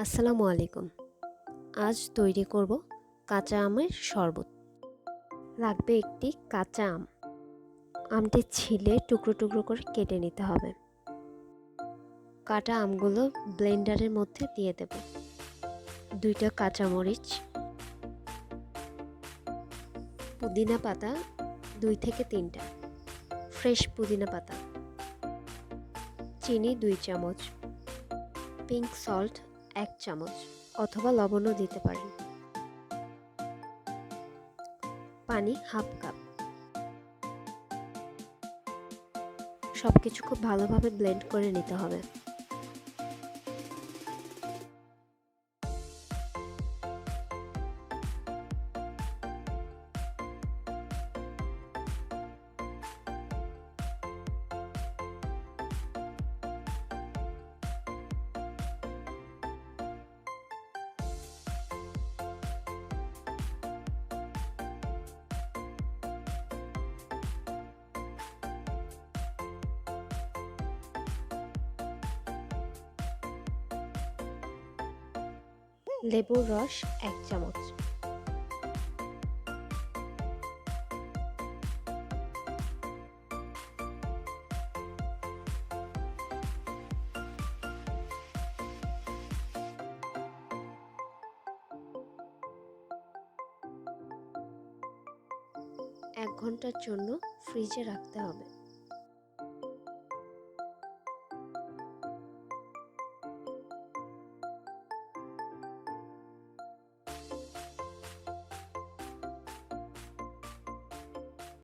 আসসালামু আলাইকুম। আজ তৈরি করব কাঁচা আমের শরবত। লাগবে একটি কাঁচা আম। আমটি ছিলে টুকরো টুকরো করে কেটে নিতে হবে। কাটা আমগুলো ব্লেন্ডারের মধ্যে দিয়ে দেব। 2টা কাঁচামরিচ, পুদিনা পাতা 2 থেকে 3টা, ফ্রেশ পুদিনা পাতা, চিনি 2 চামচ, পিঙ্ক সল্ট 1 চামচ অথবা লবণও দিতে পারেন, পানি হাফ কাপ। সবকিছু খুব ভালোভাবে ব্লেন্ড করে নিতে হবে। লেবুর রস 1 চামচ, এক ঘন্টার জন্য ফ্রিজে রাখতে হবে।